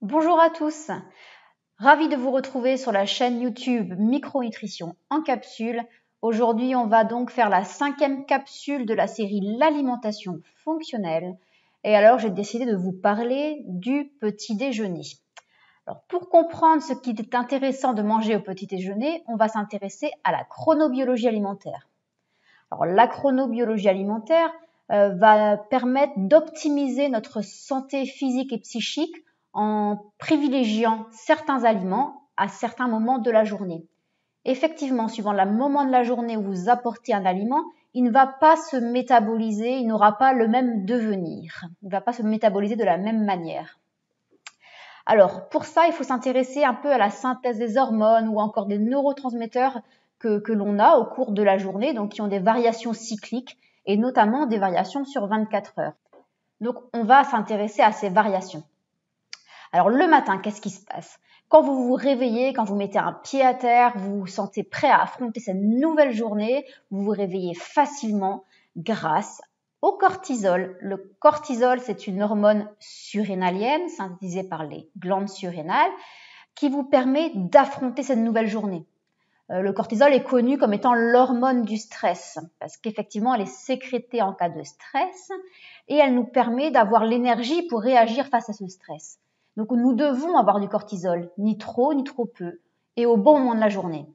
Bonjour à tous, ravi de vous retrouver sur la chaîne YouTube Micronutrition en capsule. Aujourd'hui, on va donc faire la 5e capsule de la série L'alimentation fonctionnelle. Et alors, j'ai décidé de vous parler du petit déjeuner. Alors, pour comprendre ce qui est intéressant de manger au petit déjeuner, on va s'intéresser à la chronobiologie alimentaire. Alors, la chronobiologie alimentaire va permettre d'optimiser notre santé physique et psychique en privilégiant certains aliments à certains moments de la journée. Effectivement, suivant le moment de la journée où vous apportez un aliment, il ne va pas se métaboliser, il n'aura pas le même devenir, il ne va pas se métaboliser de la même manière. Alors, pour ça, il faut s'intéresser un peu à la synthèse des hormones ou encore des neurotransmetteurs que l'on a au cours de la journée, donc qui ont des variations cycliques et notamment des variations sur 24 heures. Donc, on va s'intéresser à ces variations. Alors, le matin, qu'est-ce qui se passe? Quand vous vous réveillez, quand vous mettez un pied à terre, vous vous sentez prêt à affronter cette nouvelle journée, vous vous réveillez facilement grâce au cortisol. Le cortisol, c'est une hormone surrénalienne synthétisée par les glandes surrénales qui vous permet d'affronter cette nouvelle journée. Le cortisol est connu comme étant l'hormone du stress parce qu'effectivement, elle est sécrétée en cas de stress et elle nous permet d'avoir l'énergie pour réagir face à ce stress. Donc, nous devons avoir du cortisol, ni trop peu, et au bon moment de la journée.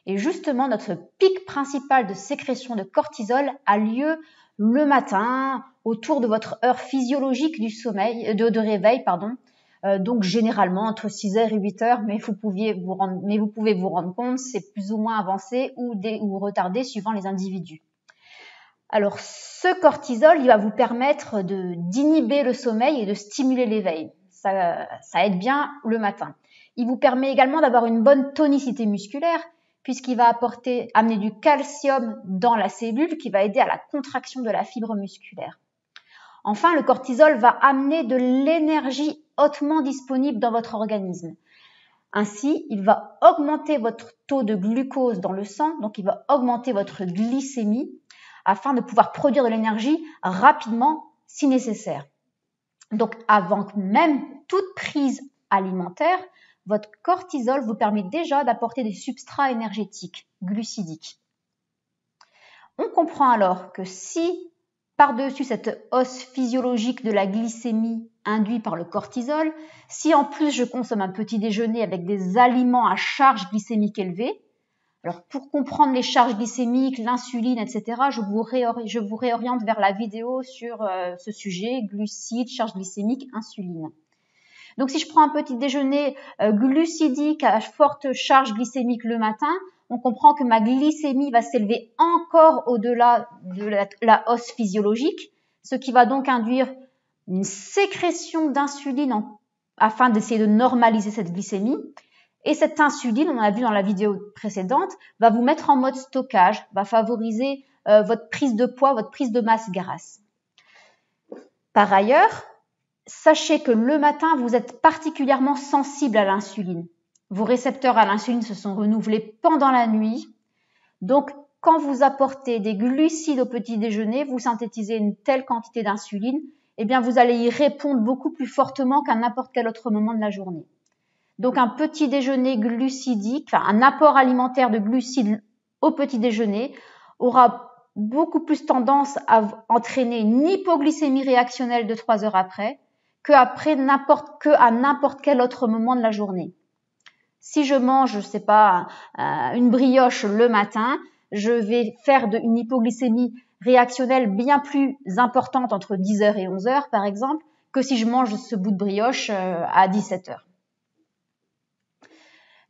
Et justement, notre pic principal de sécrétion de cortisol a lieu le matin, autour de votre heure physiologique du sommeil, de réveil, donc généralement entre 6h et 8h, mais vous pouvez vous rendre compte, c'est plus ou moins avancé ou retardé suivant les individus. Alors, ce cortisol, il va vous permettre d'inhiber le sommeil et de stimuler l'éveil. Ça aide bien le matin. Il vous permet également d'avoir une bonne tonicité musculaire puisqu'il va amener du calcium dans la cellule qui va aider à la contraction de la fibre musculaire. Enfin, le cortisol va amener de l'énergie hautement disponible dans votre organisme. Ainsi, il va augmenter votre taux de glucose dans le sang, donc il va augmenter votre glycémie afin de pouvoir produire de l'énergie rapidement si nécessaire. Donc, avant même toute prise alimentaire, votre cortisol vous permet déjà d'apporter des substrats énergétiques, glucidiques. On comprend alors que si, par-dessus cette hausse physiologique de la glycémie induite par le cortisol, si en plus je consomme un petit déjeuner avec des aliments à charge glycémique élevée, alors pour comprendre les charges glycémiques, l'insuline, etc., je vous réoriente vers la vidéo sur ce sujet, glucides, charge glycémique, insuline. Donc si je prends un petit déjeuner glucidique à forte charge glycémique le matin, on comprend que ma glycémie va s'élever encore au-delà de la hausse physiologique, ce qui va donc induire une sécrétion d'insuline afin d'essayer de normaliser cette glycémie. Et cette insuline, on a vu dans la vidéo précédente, va vous mettre en mode stockage, va favoriser votre prise de poids, votre prise de masse grasse. Par ailleurs, sachez que le matin, vous êtes particulièrement sensible à l'insuline. Vos récepteurs à l'insuline se sont renouvelés pendant la nuit. Donc, quand vous apportez des glucides au petit déjeuner, vous synthétisez une telle quantité d'insuline, eh bien, vous allez y répondre beaucoup plus fortement qu'à n'importe quel autre moment de la journée. Donc, un petit déjeuner glucidique, un apport alimentaire de glucides au petit déjeuner aura beaucoup plus tendance à entraîner une hypoglycémie réactionnelle de 3 heures après qu'à n'importe quel autre moment de la journée. Si je mange, je sais pas, une brioche le matin, je vais faire une hypoglycémie réactionnelle bien plus importante entre 10h et 11h, par exemple, que si je mange ce bout de brioche à 17h.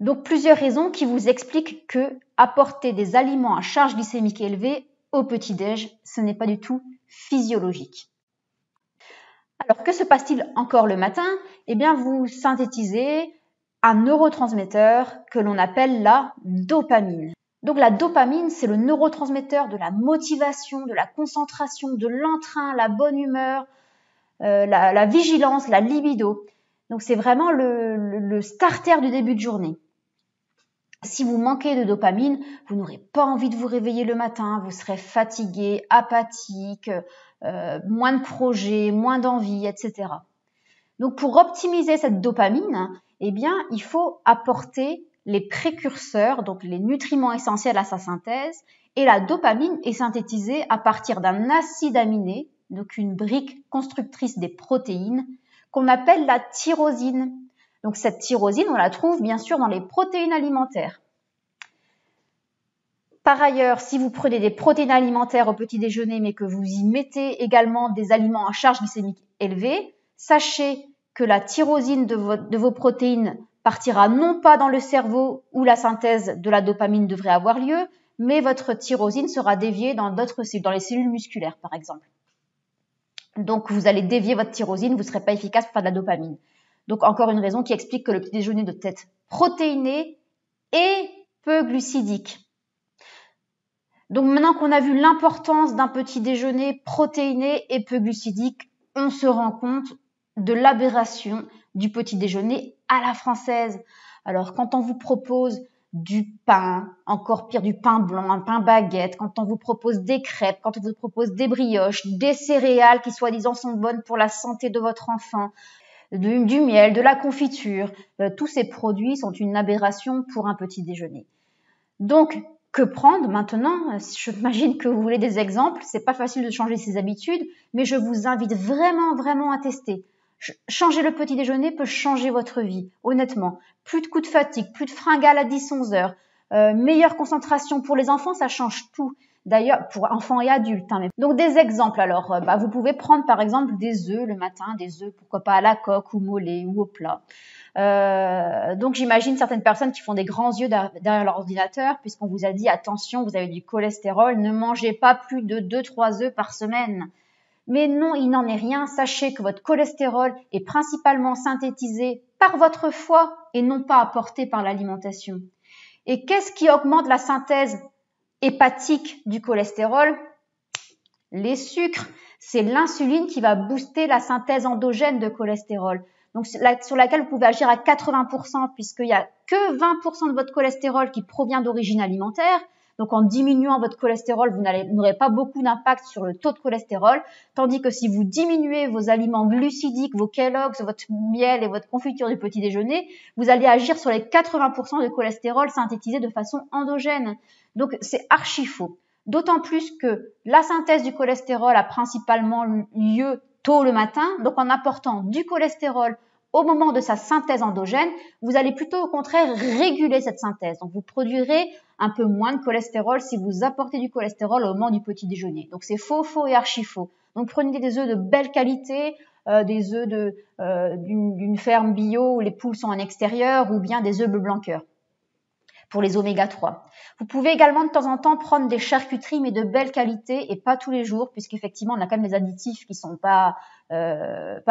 Donc, plusieurs raisons qui vous expliquent que apporter des aliments à charge glycémique élevée au petit-déj, ce n'est pas du tout physiologique. Alors, que se passe-t-il encore le matin? Eh bien, vous synthétisez un neurotransmetteur que l'on appelle la dopamine. Donc, la dopamine, c'est le neurotransmetteur de la motivation, de la concentration, de l'entrain, la bonne humeur, la vigilance, la libido. Donc, c'est vraiment le starter du début de journée. Si vous manquez de dopamine, vous n'aurez pas envie de vous réveiller le matin, vous serez fatigué, apathique, moins de projets, moins d'envie, etc. Donc pour optimiser cette dopamine, eh bien, il faut apporter les précurseurs, donc les nutriments essentiels à sa synthèse, et la dopamine est synthétisée à partir d'un acide aminé, donc une brique constructrice des protéines, qu'on appelle la tyrosine. Donc cette tyrosine, on la trouve bien sûr dans les protéines alimentaires. Par ailleurs, si vous prenez des protéines alimentaires au petit déjeuner, mais que vous y mettez également des aliments à charge glycémique élevée, sachez que la tyrosine de vos protéines partira non pas dans le cerveau où la synthèse de la dopamine devrait avoir lieu, mais votre tyrosine sera déviée dans d'autres cellules, dans les cellules musculaires par exemple. Donc vous allez dévier votre tyrosine, vous ne serez pas efficace pour faire de la dopamine. Donc encore une raison qui explique que le petit déjeuner doit être protéiné et peu glucidique. Donc maintenant qu'on a vu l'importance d'un petit déjeuner protéiné et peu glucidique, on se rend compte de l'aberration du petit déjeuner à la française. Alors quand on vous propose du pain, encore pire du pain blanc, un pain baguette, quand on vous propose des crêpes, quand on vous propose des brioches, des céréales qui soi-disant sont bonnes pour la santé de votre enfant, du miel, de la confiture, tous ces produits sont une aberration pour un petit déjeuner. Donc, que prendre maintenant? J'imagine que vous voulez des exemples. C'est pas facile de changer ses habitudes, mais je vous invite vraiment à tester. Changer le petit déjeuner peut changer votre vie, honnêtement. Plus de coups de fatigue, plus de fringales à 10-11 heures, meilleure concentration pour les enfants, ça change tout. D'ailleurs, pour enfants et adultes. Donc, des exemples. Alors, vous pouvez prendre par exemple des œufs le matin, des œufs, pourquoi pas à la coque ou mollets ou au plat. Donc j'imagine certaines personnes qui font des grands yeux derrière leur ordinateur puisqu'on vous a dit attention, vous avez du cholestérol, ne mangez pas plus de 2-3 œufs par semaine. Mais non, il n'en est rien. Sachez que votre cholestérol est principalement synthétisé par votre foie et non pas apporté par l'alimentation. Et qu'est-ce qui augmente la synthèse hépatique du cholestérol? Les sucres. C'est l'insuline qui va booster la synthèse endogène de cholestérol. Donc sur laquelle vous pouvez agir à 80% puisqu'il n'y a que 20% de votre cholestérol qui provient d'origine alimentaire. Donc en diminuant votre cholestérol, vous n'aurez pas beaucoup d'impact sur le taux de cholestérol, tandis que si vous diminuez vos aliments glucidiques, vos Kellogg's, votre miel et votre confiture du petit déjeuner, vous allez agir sur les 80% de cholestérol synthétisé de façon endogène. Donc c'est archi faux. D'autant plus que la synthèse du cholestérol a principalement lieu tôt le matin, donc en apportant du cholestérol au moment de sa synthèse endogène, vous allez plutôt au contraire réguler cette synthèse. Donc vous produirez un peu moins de cholestérol si vous apportez du cholestérol au moment du petit déjeuner. Donc c'est faux et archi faux. Donc prenez des œufs de belle qualité, des œufs d'une ferme bio où les poules sont en extérieur ou bien des œufs bleu blanc cœur pour les oméga 3. Vous pouvez également de temps en temps prendre des charcuteries mais de belle qualité et pas tous les jours puisqu'effectivement on a quand même des additifs qui sont pas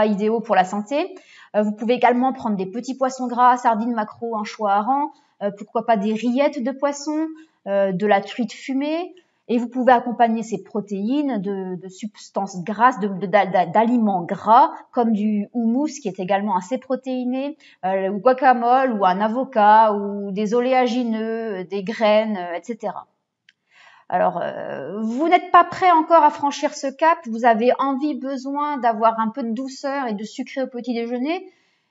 idéaux pour la santé. Vous pouvez également prendre des petits poissons gras, sardines, maquereaux, anchois, harengs, pourquoi pas des rillettes de poisson, de la truite fumée. Et vous pouvez accompagner ces protéines de substances grasses, d'aliments gras, comme du houmous qui est également assez protéiné, ou guacamole, ou un avocat, ou des oléagineux, des graines, etc. Alors, vous n'êtes pas prêt encore à franchir ce cap, vous avez envie, besoin d'avoir un peu de douceur et de sucré au petit déjeuner,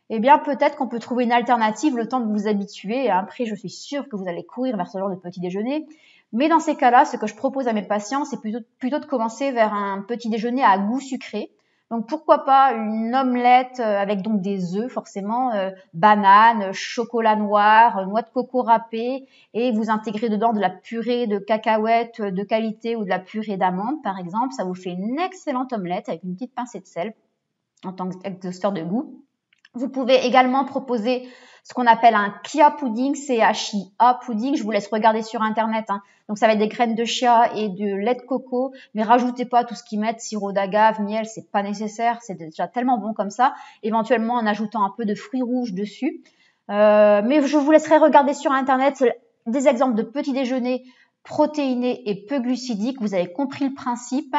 eh bien peut-être qu'on peut trouver une alternative le temps de vous habituer. Et après, je suis sûre que vous allez courir vers ce genre de petit déjeuner. Mais dans ces cas-là, ce que je propose à mes patients, c'est plutôt de commencer vers un petit déjeuner à goût sucré. Donc pourquoi pas une omelette avec donc des œufs forcément, bananes, chocolat noir, noix de coco râpée et vous intégrez dedans de la purée de cacahuètes de qualité ou de la purée d'amandes par exemple. Ça vous fait une excellente omelette avec une petite pincée de sel en tant qu'exhausteur de goût. Vous pouvez également proposer ce qu'on appelle un chia pudding, C-H-I-A pudding. Je vous laisse regarder sur internet. Donc ça va être des graines de chia et de lait de coco, mais rajoutez pas tout ce qu'ils mettent, sirop d'agave, miel, c'est pas nécessaire, c'est déjà tellement bon comme ça. Éventuellement en ajoutant un peu de fruits rouges dessus. Mais je vous laisserai regarder sur internet des exemples de petits déjeuners protéinés et peu glucidiques. Vous avez compris le principe.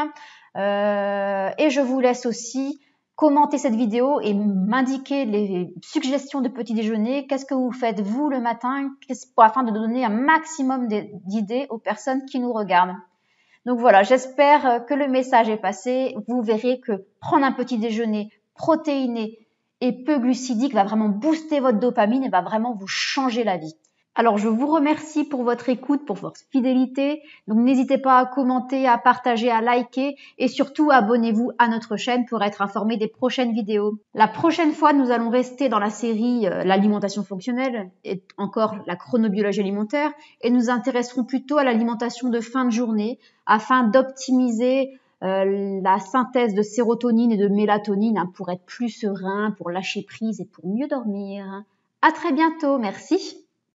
Et je vous laisse aussi commenter cette vidéo et m'indiquer les suggestions de petit déjeuner. Qu'est-ce que vous faites vous le matin afin de donner un maximum d'idées aux personnes qui nous regardent. Donc voilà, j'espère que le message est passé. Vous verrez que prendre un petit déjeuner protéiné et peu glucidique va vraiment booster votre dopamine et va vraiment vous changer la vie. Alors, je vous remercie pour votre écoute, pour votre fidélité. Donc, n'hésitez pas à commenter, à partager, à liker et surtout, abonnez-vous à notre chaîne pour être informé des prochaines vidéos. La prochaine fois, nous allons rester dans la série l'alimentation fonctionnelle et encore la chronobiologie alimentaire et nous intéresserons plutôt à l'alimentation de fin de journée afin d'optimiser la synthèse de sérotonine et de mélatonine pour être plus serein, pour lâcher prise et pour mieux dormir. À très bientôt, merci.